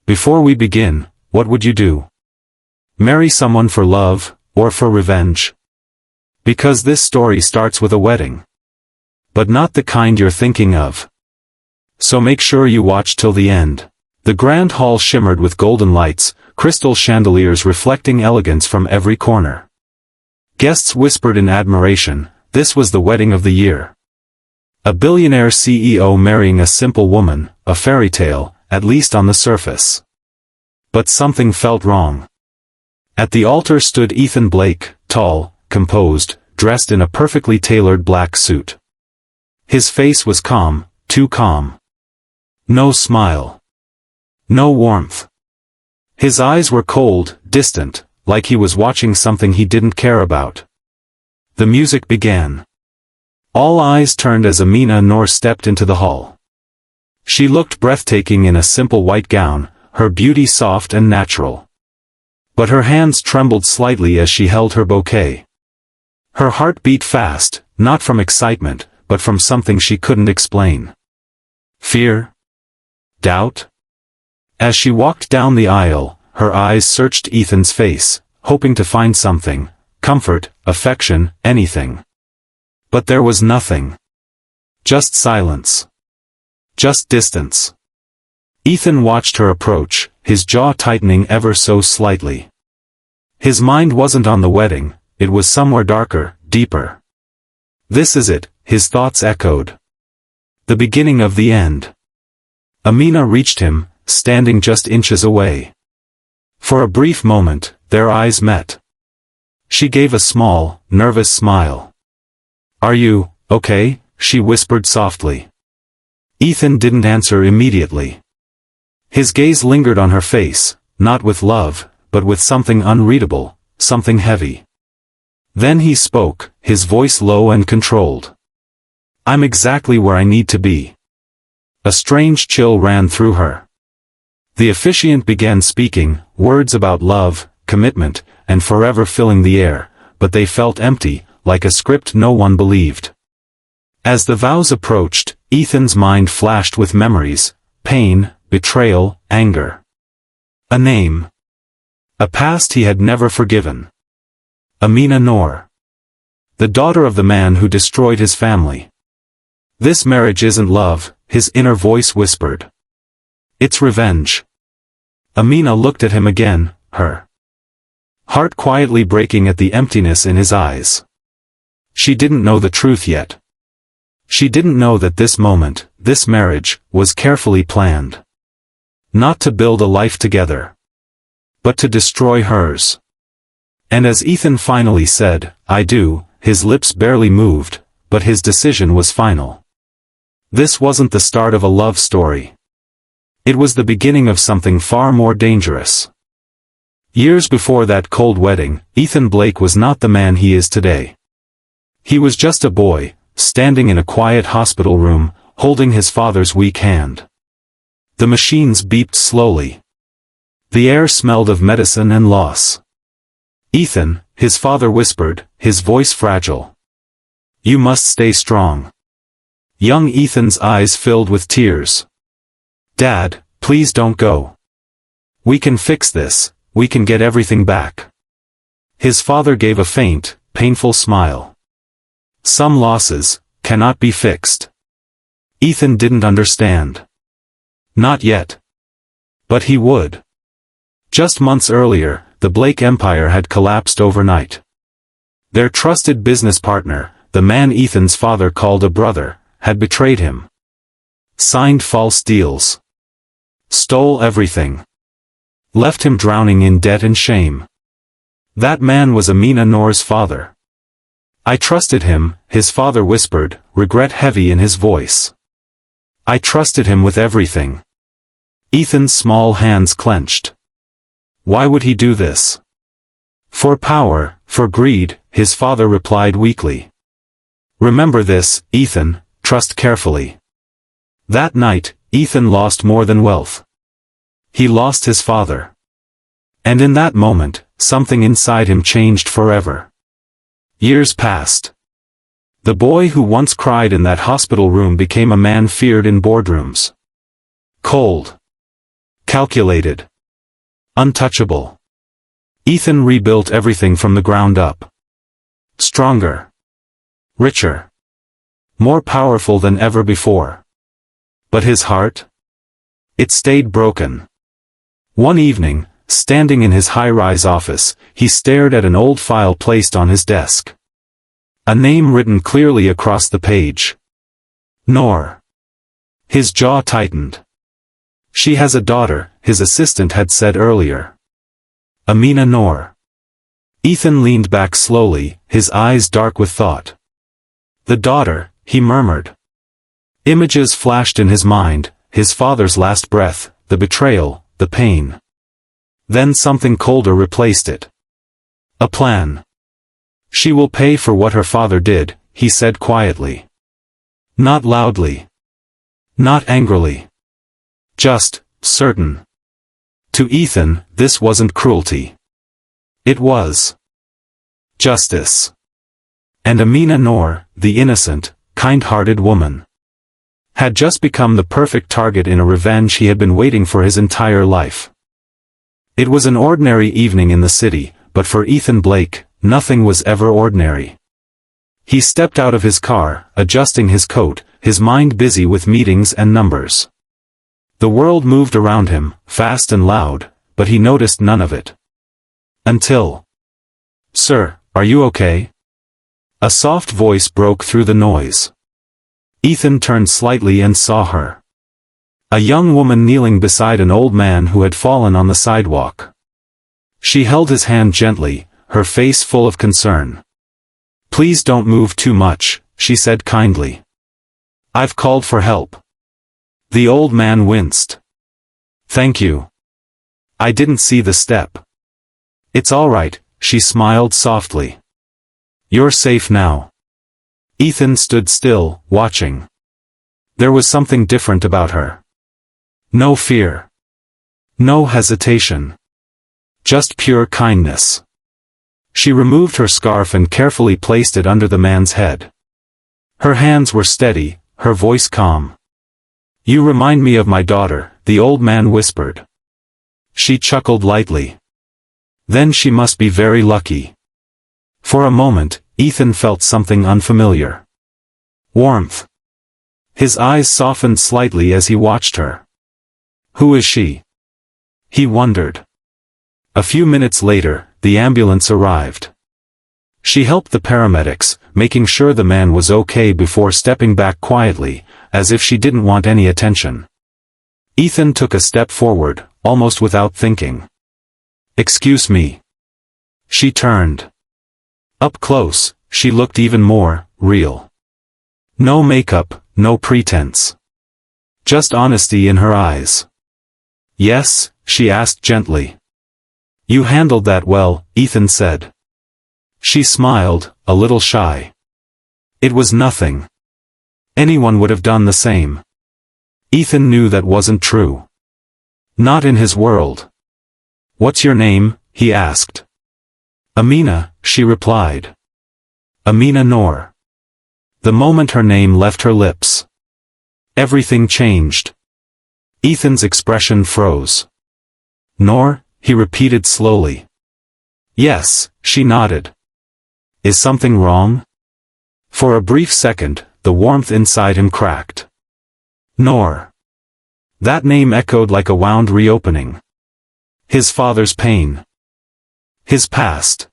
Before we begin, what would you do? Marry someone for love, or for revenge? Because this story starts with a wedding. But not the kind you're thinking of. So make sure you watch till the end. The grand hall shimmered with golden lights, crystal chandeliers reflecting elegance from every corner. Guests whispered in admiration, this was the wedding of the year. A billionaire CEO marrying a simple woman, a fairy tale, at least on the surface. But something felt wrong. At the altar stood Ethan Blake, tall, composed, dressed in a perfectly tailored black suit. His face was calm, too calm. No smile. No warmth. His eyes were cold, distant, like he was watching something he didn't care about. The music began. All eyes turned as Amina Noor stepped into the hall. She looked breathtaking in a simple white gown, her beauty soft and natural. But her hands trembled slightly as she held her bouquet. Her heart beat fast, not from excitement, but from something she couldn't explain. Fear? Doubt? As she walked down the aisle, her eyes searched Ethan's face, hoping to find something, comfort, affection, anything. But there was nothing. Just silence. Just distance. Ethan watched her approach, his jaw tightening ever so slightly. His mind wasn't on the wedding, it was somewhere darker, deeper. This is it, his thoughts echoed. The beginning of the end. Amina reached him, standing just inches away. For a brief moment, their eyes met. She gave a small, nervous smile. "Are you okay?" she whispered softly. Ethan didn't answer immediately. His gaze lingered on her face, not with love, but with something unreadable, something heavy. Then he spoke, his voice low and controlled. "I'm exactly where I need to be." A strange chill ran through her. The officiant began speaking, words about love, commitment, and forever filling the air, but they felt empty, like a script no one believed. As the vows approached, Ethan's mind flashed with memories, pain, betrayal, anger. A name. A past he had never forgiven. Amina Noor. The daughter of the man who destroyed his family. "This marriage isn't love," his inner voice whispered. "It's revenge." Amina looked at him again, her heart quietly breaking at the emptiness in his eyes. She didn't know the truth yet. She didn't know that this moment, this marriage, was carefully planned. Not to build a life together, but to destroy hers. And as Ethan finally said, "I do," his lips barely moved, but his decision was final. This wasn't the start of a love story. It was the beginning of something far more dangerous. Years before that cold wedding, Ethan Blake was not the man he is today. He was just a boy, standing in a quiet hospital room, holding his father's weak hand. The machines beeped slowly. The air smelled of medicine and loss. "Ethan," his father whispered, his voice fragile. "You must stay strong." Young Ethan's eyes filled with tears. "Dad, please don't go. We can fix this, we can get everything back." His father gave a faint, painful smile. "Some losses cannot be fixed." Ethan didn't understand. Not yet. But he would. Just months earlier, the Blake empire had collapsed overnight. Their trusted business partner, the man Ethan's father called a brother, had betrayed him. Signed false deals. Stole everything. Left him drowning in debt and shame. That man was Amina Noor's father. "I trusted him," his father whispered, regret heavy in his voice. "I trusted him with everything." Ethan's small hands clenched. Why would he do this? "For power, for greed," his father replied weakly. "Remember this, Ethan, trust carefully." That night, Ethan lost more than wealth. He lost his father. And in that moment, something inside him changed forever. Years passed. The boy who once cried in that hospital room became a man feared in boardrooms. Cold. Calculated. Untouchable. Ethan rebuilt everything from the ground up. Stronger. Richer. More powerful than ever before. But his heart? It stayed broken. One evening, standing in his high-rise office, he stared at an old file placed on his desk. A name written clearly across the page. Noor. His jaw tightened. She has a daughter, his assistant had said earlier. Amina Noor. Ethan leaned back slowly, his eyes dark with thought. The daughter, he murmured. Images flashed in his mind, his father's last breath, the betrayal, the pain. Then something colder replaced it. A plan. She will pay for what her father did, he said quietly. Not loudly. Not angrily. Just, certain. To Ethan, this wasn't cruelty. It was justice. And Amina Noor, the innocent, kind-hearted woman, had just become the perfect target in a revenge he had been waiting for his entire life. It was an ordinary evening in the city, but for Ethan Blake, nothing was ever ordinary. He stepped out of his car, adjusting his coat, his mind busy with meetings and numbers. The world moved around him, fast and loud, but he noticed none of it. Until... Sir, are you okay? A soft voice broke through the noise. Ethan turned slightly and saw her. A young woman kneeling beside an old man who had fallen on the sidewalk. She held his hand gently, her face full of concern. Please don't move too much, she said kindly. I've called for help. The old man winced. Thank you. I didn't see the step. It's all right, she smiled softly. You're safe now. Ethan stood still, watching. There was something different about her. No fear. No hesitation. Just pure kindness. She removed her scarf and carefully placed it under the man's head. Her hands were steady, her voice calm. You remind me of my daughter, the old man whispered. She chuckled lightly. Then she must be very lucky. For a moment, Ethan felt something unfamiliar. Warmth. His eyes softened slightly as he watched her. Who is she? He wondered. A few minutes later, the ambulance arrived. She helped the paramedics, making sure the man was okay before stepping back quietly, as if she didn't want any attention. Ethan took a step forward, almost without thinking. Excuse me. She turned. Up close, she looked even more real. No makeup, no pretense. Just honesty in her eyes. Yes, she asked gently. You handled that well, Ethan said. She smiled, a little shy. It was nothing. Anyone would have done the same. Ethan knew that wasn't true. Not in his world. What's your name? He asked. Amina, she replied. Amina Noor. The moment her name left her lips, everything changed. Ethan's expression froze. Noor, he repeated slowly. Yes, she nodded. Is something wrong? For a brief second, the warmth inside him cracked. Noor. That name echoed like a wound reopening. His father's pain. His past.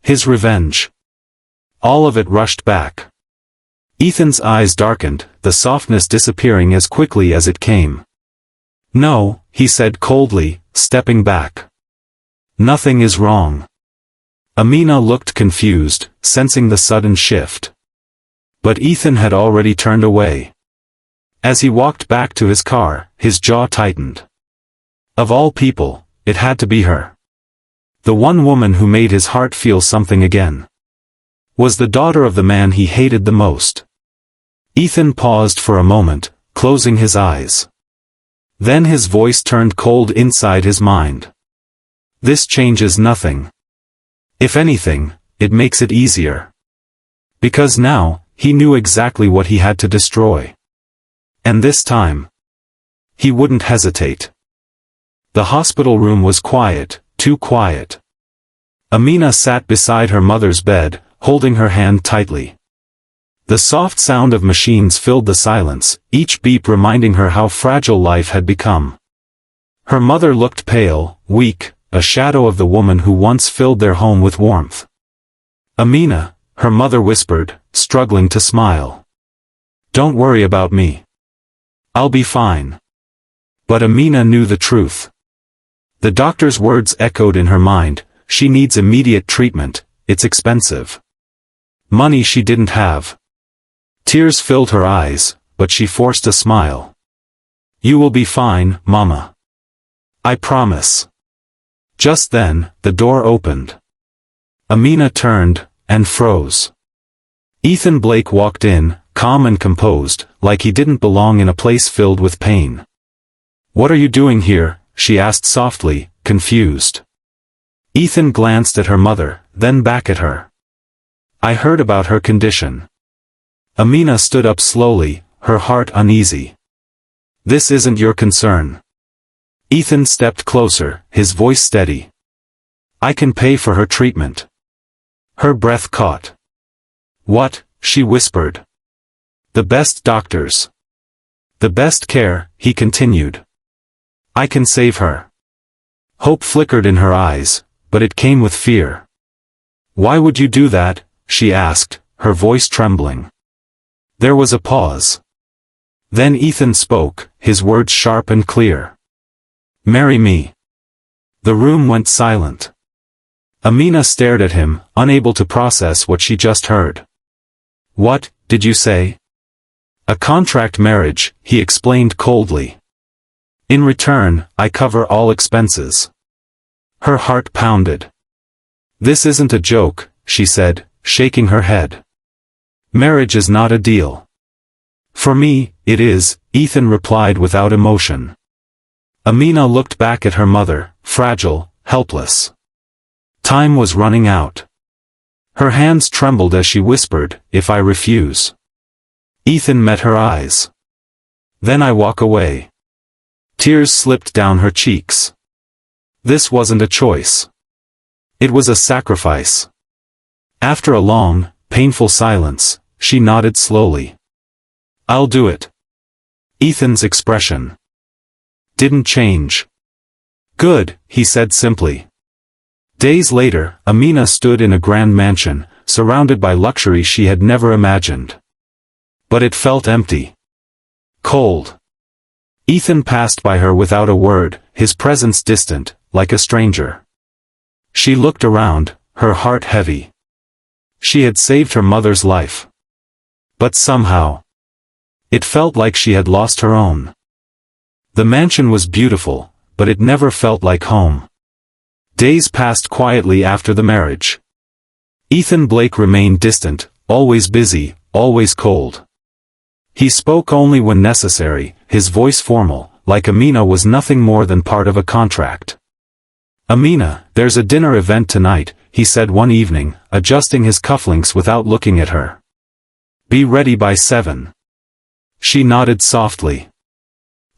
His revenge. All of it rushed back. Ethan's eyes darkened, the softness disappearing as quickly as it came. No, he said coldly, stepping back. Nothing is wrong. Amina looked confused, sensing the sudden shift. But Ethan had already turned away. As he walked back to his car, his jaw tightened. Of all people, it had to be her. The one woman who made his heart feel something again. Was the daughter of the man he hated the most. Ethan paused for a moment, closing his eyes. Then his voice turned cold inside his mind. This changes nothing. If anything, it makes it easier. Because now, he knew exactly what he had to destroy. And this time, he wouldn't hesitate. The hospital room was quiet, too quiet. Amina sat beside her mother's bed, holding her hand tightly. The soft sound of machines filled the silence, each beep reminding her how fragile life had become. Her mother looked pale, weak, a shadow of the woman who once filled their home with warmth. "Amina," her mother whispered, struggling to smile. "Don't worry about me. I'll be fine." But Amina knew the truth. The doctor's words echoed in her mind, "She needs immediate treatment, it's expensive." Money she didn't have. Tears filled her eyes, but she forced a smile. "You will be fine, Mama. I promise." Just then, the door opened. Amina turned, and froze. Ethan Blake walked in, calm and composed, like he didn't belong in a place filled with pain. "What are you doing here?" she asked softly, confused. Ethan glanced at her mother, then back at her. "I heard about her condition." Amina stood up slowly, her heart uneasy. "This isn't your concern." Ethan stepped closer, his voice steady. "I can pay for her treatment." Her breath caught. "What?" she whispered. "The best doctors. The best care," he continued. "I can save her." Hope flickered in her eyes, but it came with fear. "Why would you do that?" she asked, her voice trembling. There was a pause. Then Ethan spoke, his words sharp and clear. "Marry me." The room went silent. Amina stared at him, unable to process what she just heard. "What did you say?" "A contract marriage," he explained coldly. "In return, I cover all expenses." Her heart pounded. "This isn't a joke," she said, shaking her head. "Marriage is not a deal." "For me, it is," Ethan replied without emotion. Amina looked back at her mother, fragile, helpless. Time was running out. Her hands trembled as she whispered, "If I refuse." Ethan met her eyes. "Then I walk away." Tears slipped down her cheeks. This wasn't a choice. It was a sacrifice. After a long, painful silence, she nodded slowly. "I'll do it." Ethan's expression didn't change. "Good," he said simply. Days later, Amina stood in a grand mansion, surrounded by luxury she had never imagined. But it felt empty. Cold. Ethan passed by her without a word, his presence distant, like a stranger. She looked around, her heart heavy. She had saved her mother's life. But somehow, it felt like she had lost her own. The mansion was beautiful, but it never felt like home. Days passed quietly after the marriage. Ethan Blake remained distant, always busy, always cold. He spoke only when necessary, his voice formal, like Amina was nothing more than part of a contract. "Amina, there's a dinner event tonight," he said one evening, adjusting his cufflinks without looking at her. "Be ready by 7. She nodded softly.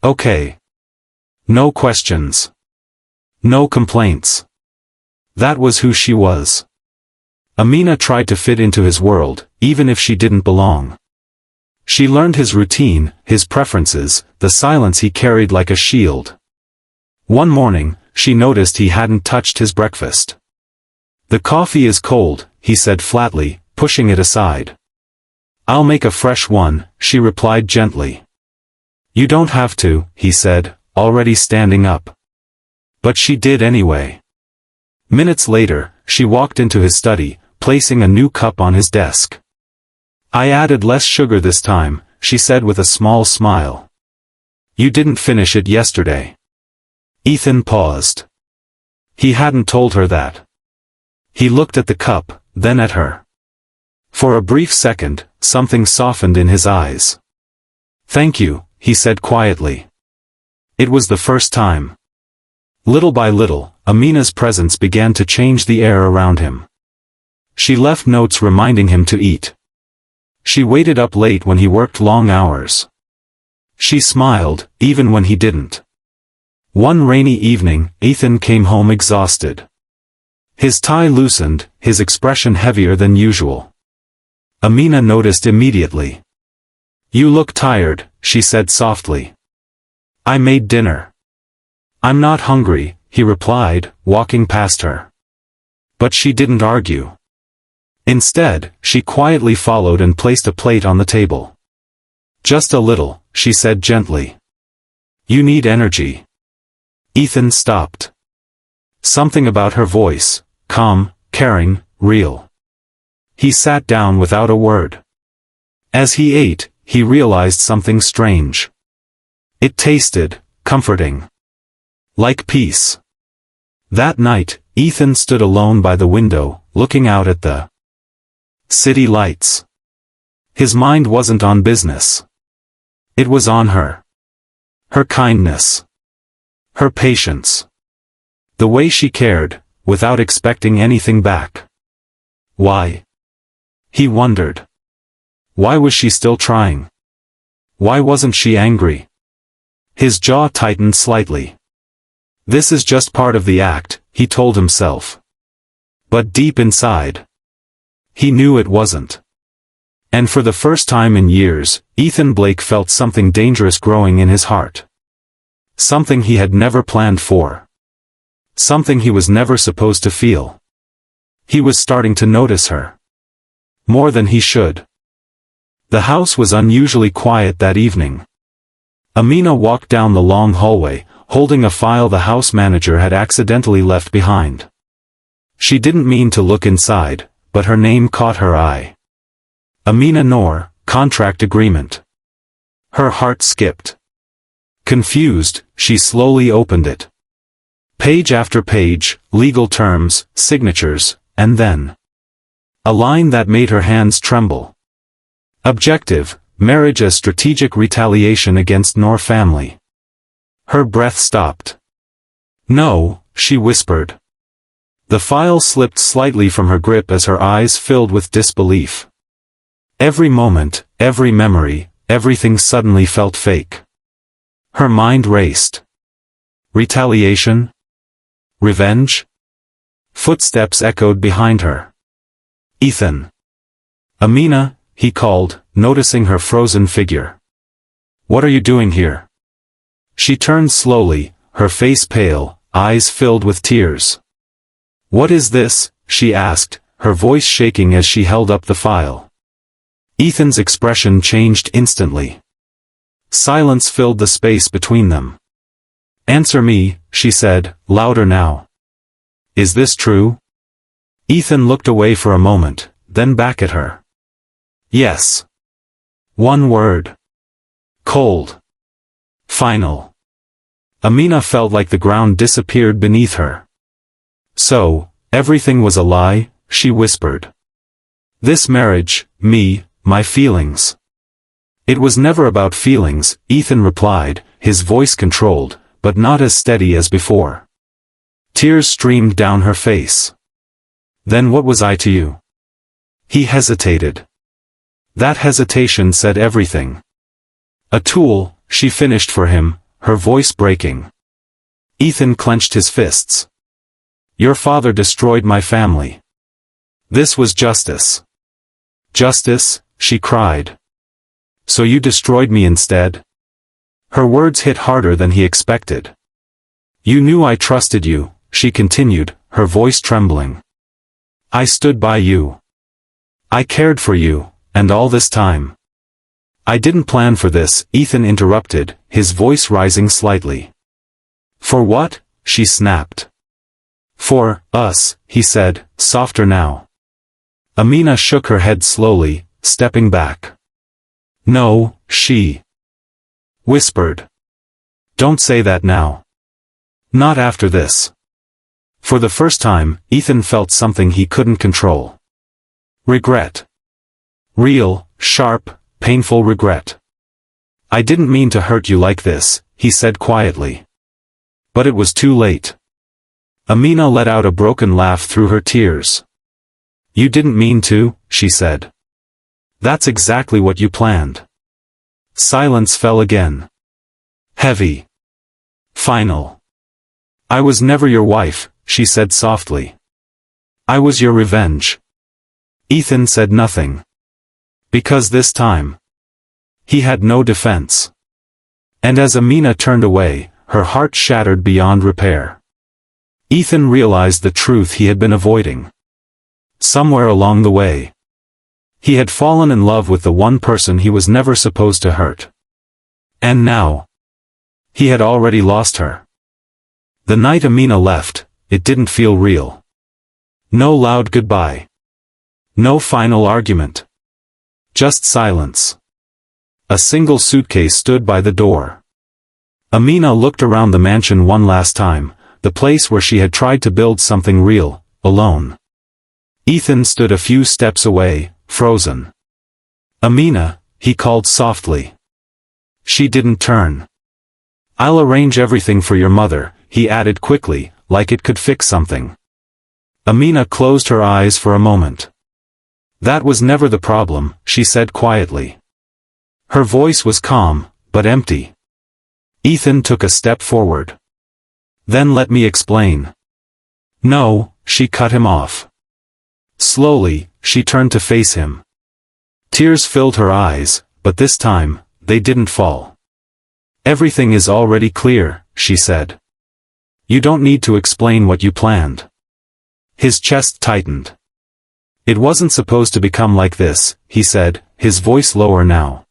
"Okay." No questions. No complaints. That was who she was. Amina tried to fit into his world, even if she didn't belong. She learned his routine, his preferences, the silence he carried like a shield. One morning, she noticed he hadn't touched his breakfast. "The coffee is cold," he said flatly, pushing it aside. "I'll make a fresh one," she replied gently. "You don't have to," he said, already standing up. But she did anyway. Minutes later, she walked into his study, placing a new cup on his desk. "I added less sugar this time," she said with a small smile. "You didn't finish it yesterday." Ethan paused. He hadn't told her that. He looked at the cup, then at her. For a brief second, something softened in his eyes. "Thank you," he said quietly. It was the first time. Little by little, Amina's presence began to change the air around him. She left notes reminding him to eat. She waited up late when he worked long hours. She smiled, even when he didn't. One rainy evening, Ethan came home exhausted. His tie loosened, his expression heavier than usual. Amina noticed immediately. "You look tired," she said softly. "I made dinner." "I'm not hungry," he replied, walking past her. But she didn't argue. Instead, she quietly followed and placed a plate on the table. "Just a little," she said gently. "You need energy." Ethan stopped. Something about her voice, calm, caring, real. He sat down without a word. As he ate, he realized something strange. It tasted comforting. Like peace. That night, Ethan stood alone by the window, looking out at the city lights. His mind wasn't on business. It was on her. Her kindness. Her patience. The way she cared, without expecting anything back. Why? He wondered. Why was she still trying? Why wasn't she angry? His jaw tightened slightly. This is just part of the act, he told himself. But deep inside, he knew it wasn't. And for the first time in years, Ethan Blake felt something dangerous growing in his heart. Something he had never planned for. Something he was never supposed to feel. He was starting to notice her. More than he should. The house was unusually quiet that evening. Amina walked down the long hallway, holding a file the house manager had accidentally left behind. She didn't mean to look inside, but her name caught her eye. Amina Noor, contract agreement. Her heart skipped. Confused, she slowly opened it. Page after page, legal terms, signatures, and then a line that made her hands tremble. Objective, marriage as strategic retaliation against Noor family. Her breath stopped. "No," she whispered. The file slipped slightly from her grip as her eyes filled with disbelief. Every moment, every memory, everything suddenly felt fake. Her mind raced. Retaliation? Revenge? Footsteps echoed behind her. "Ethan." "Amina," he called, noticing her frozen figure. "What are you doing here?" She turned slowly, her face pale, eyes filled with tears. "What is this?" she asked, her voice shaking as she held up the file. Ethan's expression changed instantly. Silence filled the space between them. "Answer me," she said, louder now. "Is this true?" Ethan looked away for a moment, then back at her. "Yes." One word. Cold. Final. Amina felt like the ground disappeared beneath her. "So, everything was a lie," she whispered. "This marriage, me, my feelings." "It was never about feelings," Ethan replied, his voice controlled, but not as steady as before. Tears streamed down her face. "Then what was I to you?" He hesitated. That hesitation said everything. "A tool," she finished for him, her voice breaking. Ethan clenched his fists. "Your father destroyed my family. This was justice." "Justice?" she cried. "So you destroyed me instead?" Her words hit harder than he expected. "You knew I trusted you," she continued, her voice trembling. "I stood by you. I cared for you, and all this time." "I didn't plan for this," Ethan interrupted, his voice rising slightly. "For what?" she snapped. "For us," he said, softer now. Amina shook her head slowly, stepping back. "No," she whispered. "Don't say that now. Not after this." For the first time, Ethan felt something he couldn't control. Regret. Real, sharp, painful regret. "I didn't mean to hurt you like this," he said quietly. But it was too late. Amina let out a broken laugh through her tears. "You didn't mean to," she said. "That's exactly what you planned." Silence fell again. Heavy. Final. I was never your wife, she said softly. I was your revenge. Ethan said nothing. Because this time, he had no defense. And as Amina turned away, her heart shattered beyond repair. Ethan realized the truth he had been avoiding. Somewhere along the way, he had fallen in love with the one person he was never supposed to hurt. And now, he had already lost her. The night Amina left, it didn't feel real. No loud goodbye. No final argument. Just silence. A single suitcase stood by the door. Amina looked around the mansion one last time, the place where she had tried to build something real, alone. Ethan stood a few steps away, frozen. Amina, he called softly. She didn't turn. I'll arrange everything for your mother, he added quickly, like it could fix something. Amina closed her eyes for a moment. That was never the problem, she said quietly. Her voice was calm, but empty. Ethan took a step forward. Then let me explain. No, she cut him off. Slowly, she turned to face him. Tears filled her eyes, but this time, they didn't fall. Everything is already clear, she said. You don't need to explain what you planned. His chest tightened. It wasn't supposed to become like this, he said, his voice lower now.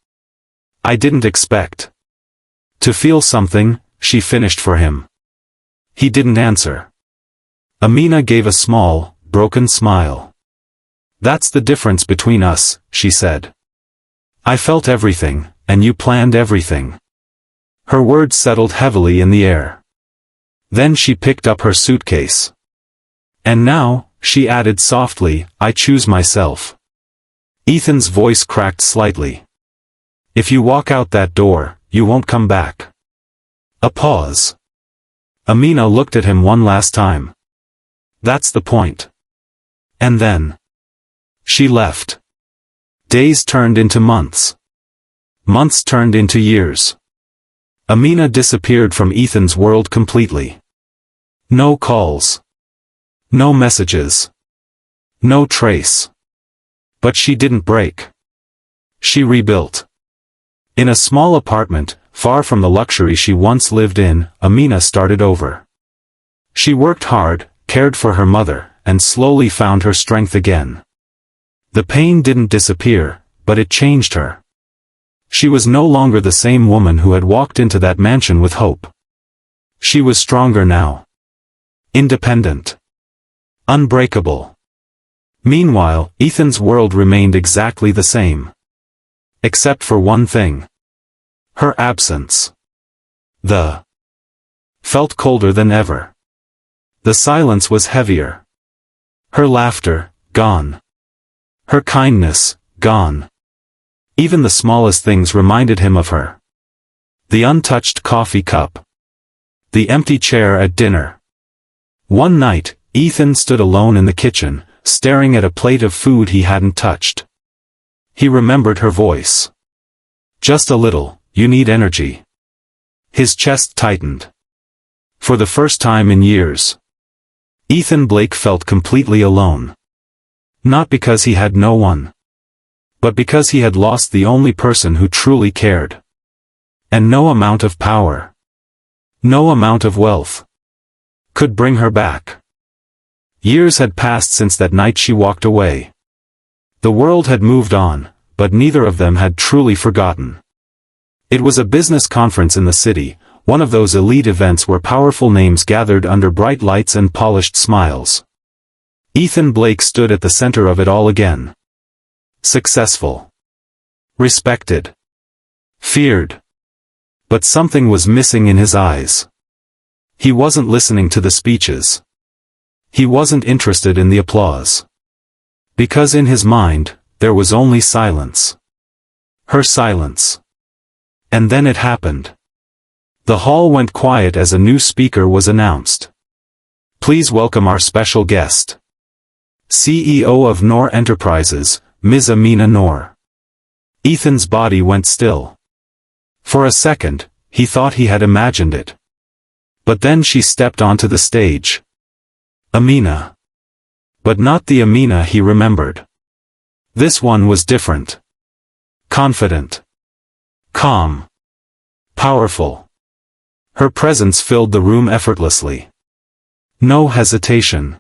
I didn't expect to feel something, she finished for him. He didn't answer. Amina gave a small, broken smile. That's the difference between us, she said. I felt everything, and you planned everything. Her words settled heavily in the air. Then she picked up her suitcase. And now, she added softly, I choose myself. Ethan's voice cracked slightly. If you walk out that door, you won't come back. A pause. Amina looked at him one last time. That's the point. And then, she left. Days turned into months. Months turned into years. Amina disappeared from Ethan's world completely. No calls. No messages. No trace. But she didn't break. She rebuilt. In a small apartment, far from the luxury she once lived in, Amina started over. She worked hard, cared for her mother, and slowly found her strength again. The pain didn't disappear, but it changed her. She was no longer the same woman who had walked into that mansion with hope. She was stronger now. Independent. Unbreakable. Meanwhile, Ethan's world remained exactly the same. Except for one thing. Her absence. The felt colder than ever. The silence was heavier. Her laughter, gone. Her kindness, gone. Even the smallest things reminded him of her. The untouched coffee cup. The empty chair at dinner. One night, Ethan stood alone in the kitchen, staring at a plate of food he hadn't touched. He remembered her voice. Just a little, you need energy. His chest tightened. For the first time in years, Ethan Blake felt completely alone. Not because he had no one, but because he had lost the only person who truly cared. And no amount of power, no amount of wealth, could bring her back. Years had passed since that night she walked away. The world had moved on, but neither of them had truly forgotten. It was a business conference in the city, one of those elite events where powerful names gathered under bright lights and polished smiles. Ethan Blake stood at the center of it all again. Successful. Respected. Feared. But something was missing in his eyes. He wasn't listening to the speeches. He wasn't interested in the applause. Because in his mind, there was only silence. Her silence. And then it happened. The hall went quiet as a new speaker was announced. Please welcome our special guest. CEO of Noor Enterprises, Ms. Amina Noor. Ethan's body went still. For a second, he thought he had imagined it. But then she stepped onto the stage. Amina. But not the Amina he remembered. This one was different. Confident. Calm. Powerful. Her presence filled the room effortlessly. No hesitation.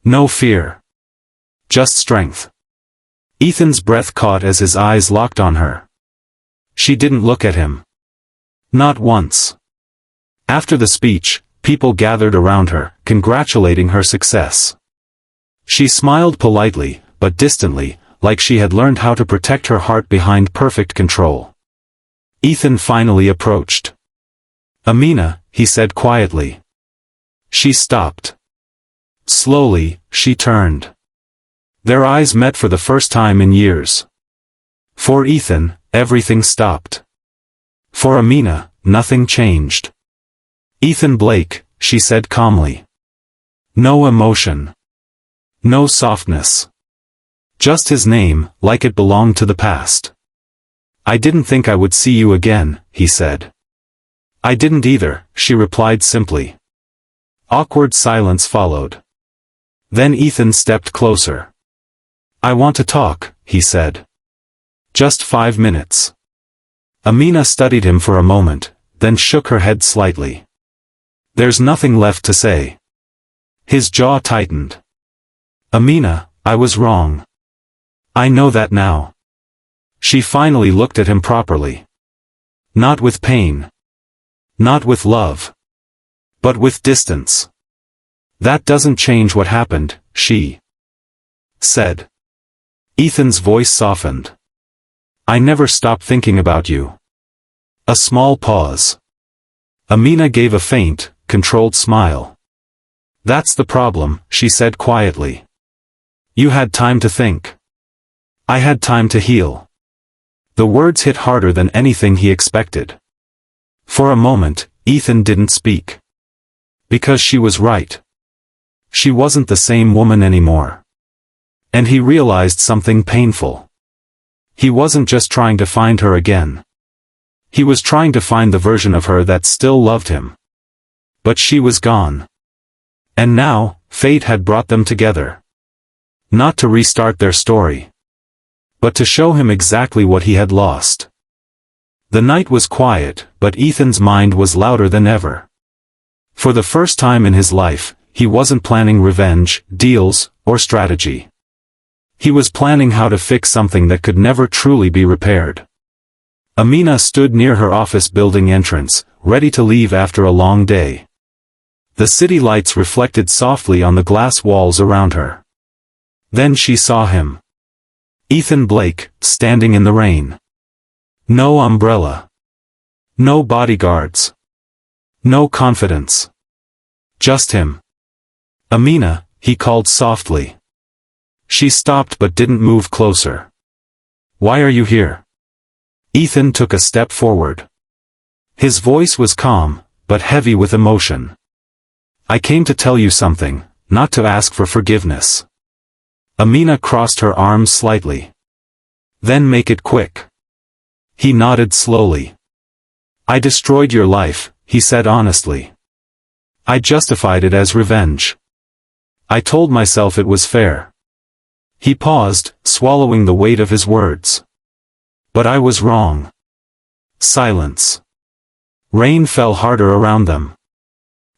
No fear. Just strength. Ethan's breath caught as his eyes locked on her. She didn't look at him. Not once. After the speech, people gathered around her, congratulating her success. She smiled politely, but distantly, like she had learned how to protect her heart behind perfect control. Ethan finally approached. Amina, he said quietly. She stopped. Slowly, she turned. Their eyes met for the first time in years. For Ethan, everything stopped. For Amina, nothing changed. Ethan Blake, she said calmly. No emotion. No softness. Just his name, like it belonged to the past. I didn't think I would see you again, he said. I didn't either, she replied simply. Awkward silence followed. Then Ethan stepped closer. I want to talk, he said. Just 5 minutes. Amina studied him for a moment, then shook her head slightly. There's nothing left to say. His jaw tightened. Amina, I was wrong. I know that now. She finally looked at him properly. Not with pain. Not with love. But with distance. That doesn't change what happened, she said. Ethan's voice softened. I never stopped thinking about you. A small pause. Amina gave a faint, controlled smile. That's the problem, she said quietly. You had time to think. I had time to heal. The words hit harder than anything he expected. For a moment, Ethan didn't speak. Because she was right. She wasn't the same woman anymore. And he realized something painful. He wasn't just trying to find her again. He was trying to find the version of her that still loved him. But she was gone. And now, fate had brought them together. Not to restart their story. But to show him exactly what he had lost. The night was quiet, but Ethan's mind was louder than ever. For the first time in his life, he wasn't planning revenge, deals, or strategy. He was planning how to fix something that could never truly be repaired. Amina stood near her office building entrance, ready to leave after a long day. The city lights reflected softly on the glass walls around her. Then she saw him. Ethan Blake, standing in the rain. No umbrella. No bodyguards. No confidence. Just him. Amina, he called softly. She stopped but didn't move closer. Why are you here? Ethan took a step forward. His voice was calm, but heavy with emotion. I came to tell you something, not to ask for forgiveness. Amina crossed her arms slightly. Then make it quick. He nodded slowly. I destroyed your life, he said honestly. I justified it as revenge. I told myself it was fair. He paused, swallowing the weight of his words. But I was wrong. Silence. Rain fell harder around them.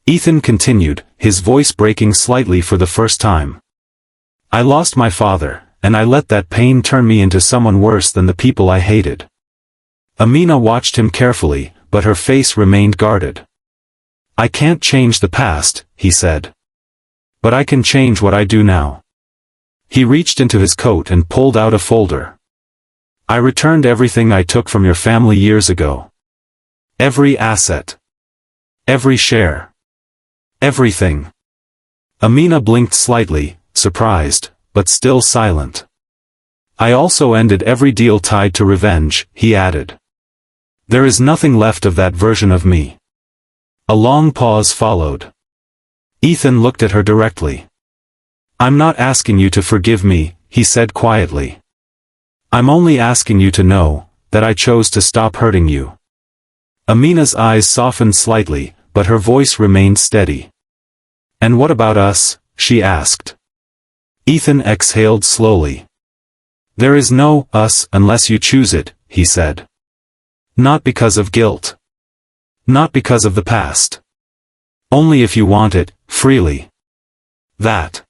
Ethan continued, his voice breaking slightly for the first time. I lost my father, and I let that pain turn me into someone worse than the people I hated. Amina watched him carefully, but her face remained guarded. I can't change the past, he said. But I can change what I do now. He reached into his coat and pulled out a folder. I returned everything I took from your family years ago. Every asset. Every share. Everything. Amina blinked slightly, surprised, but still silent. I also ended every deal tied to revenge, he added. There is nothing left of that version of me. A long pause followed. Ethan looked at her directly. I'm not asking you to forgive me, he said quietly. I'm only asking you to know that I chose to stop hurting you. Amina's eyes softened slightly, but her voice remained steady. "And what about us?" she asked. Ethan exhaled slowly. "There is no us unless you choose it," he said. "Not because of guilt. Not because of the past. Only if you want it, freely." That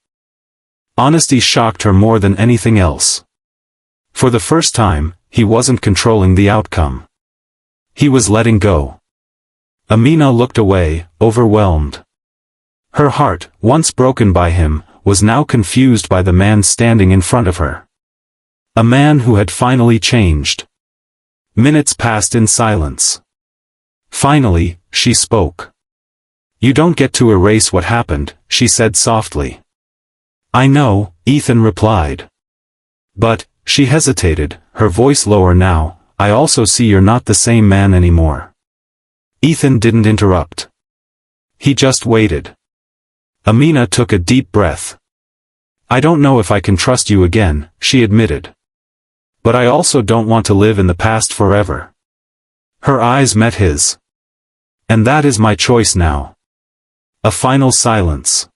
honesty shocked her more than anything else. For the first time, he wasn't controlling the outcome. He was letting go. Amina looked away, overwhelmed. Her heart, once broken by him, was now confused by the man standing in front of her. A man who had finally changed. Minutes passed in silence. Finally, she spoke. "You don't get to erase what happened," she said softly. "I know," Ethan replied. "But," she hesitated, her voice lower now, "I also see you're not the same man anymore." Ethan didn't interrupt. He just waited. Amina took a deep breath. "I don't know if I can trust you again," she admitted. "But I also don't want to live in the past forever." Her eyes met his. "And that is my choice now." A final silence.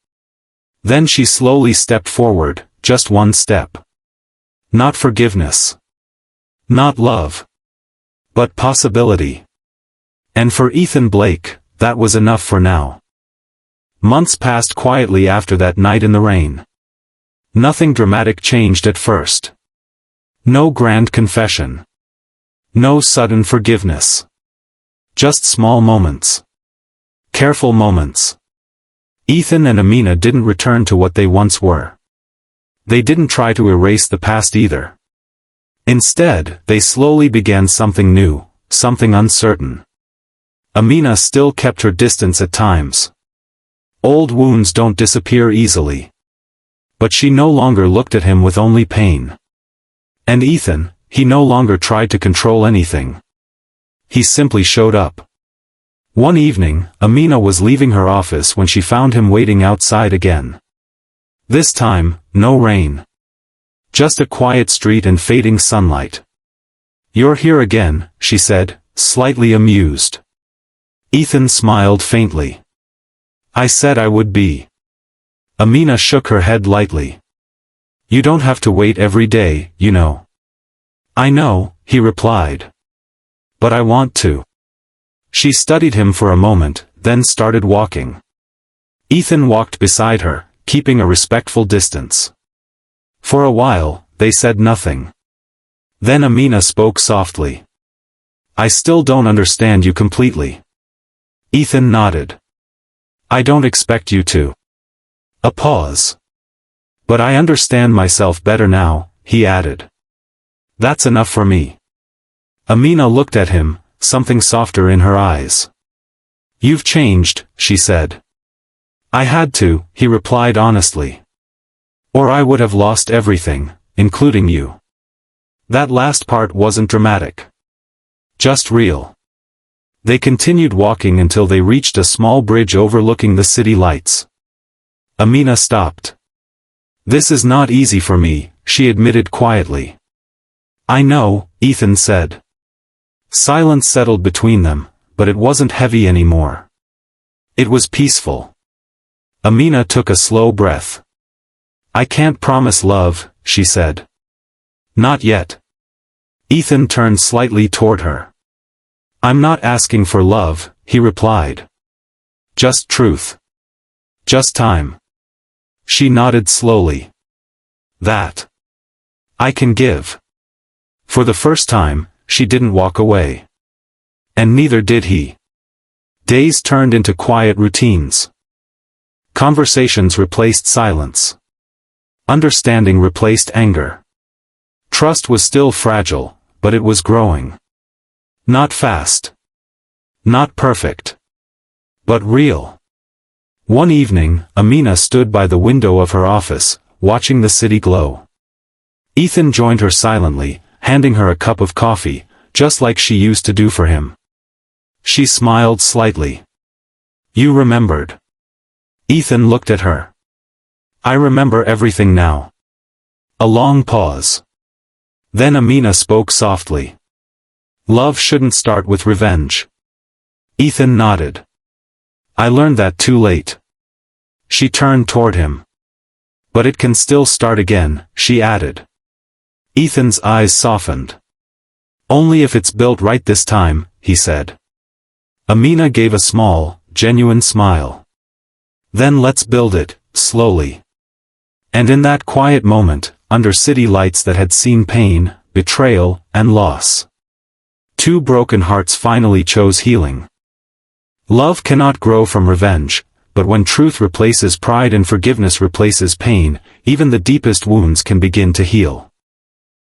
Then she slowly stepped forward, just one step. Not forgiveness. Not love. But possibility. And for Ethan Blake, that was enough for now. Months passed quietly after that night in the rain. Nothing dramatic changed at first. No grand confession. No sudden forgiveness. Just small moments. Careful moments. Ethan and Amina didn't return to what they once were. They didn't try to erase the past either. Instead, they slowly began something new, something uncertain. Amina still kept her distance at times. Old wounds don't disappear easily. But she no longer looked at him with only pain. And Ethan, he no longer tried to control anything. He simply showed up. One evening, Amina was leaving her office when she found him waiting outside again. This time, no rain. Just a quiet street and fading sunlight. "You're here again," she said, slightly amused. Ethan smiled faintly. "I said I would be." Amina shook her head lightly. "You don't have to wait every day, you know." "I know," he replied. "But I want to." She studied him for a moment, then started walking. Ethan walked beside her, keeping a respectful distance. For a while, they said nothing. Then Amina spoke softly. "I still don't understand you completely." Ethan nodded. "I don't expect you to." A pause. "But I understand myself better now," he added. "That's enough for me." Amina looked at him, something softer in her eyes. "You've changed," she said. "I had to," he replied honestly. "Or I would have lost everything, including you." That last part wasn't dramatic. Just real. They continued walking until they reached a small bridge overlooking the city lights. Amina stopped. "This is not easy for me," she admitted quietly. "I know," Ethan said. Silence settled between them, but it wasn't heavy anymore. It was peaceful. Amina took a slow breath. "I can't promise love," she said. "Not yet." Ethan turned slightly toward her. "I'm not asking for love," he replied. "Just truth. Just time." She nodded slowly. "That I can give." For the first time, she didn't walk away. And neither did he. Days turned into quiet routines. Conversations replaced silence. Understanding replaced anger. Trust was still fragile, but it was growing. Not fast. Not perfect. But real. One evening, Amina stood by the window of her office, watching the city glow. Ethan joined her silently, handing her a cup of coffee, just like she used to do for him. She smiled slightly. "You remembered." Ethan looked at her. "I remember everything now." A long pause. Then Amina spoke softly. "Love shouldn't start with revenge." Ethan nodded. I learned that too late. She turned toward him. But it can still start again, she added. Ethan's eyes softened. Only if it's built right this time, he said. Amina gave a small, genuine smile. Then let's build it, slowly. And in that quiet moment, under city lights that had seen pain, betrayal, and loss, two broken hearts finally chose healing. Love cannot grow from revenge, but when truth replaces pride and forgiveness replaces pain, even the deepest wounds can begin to heal.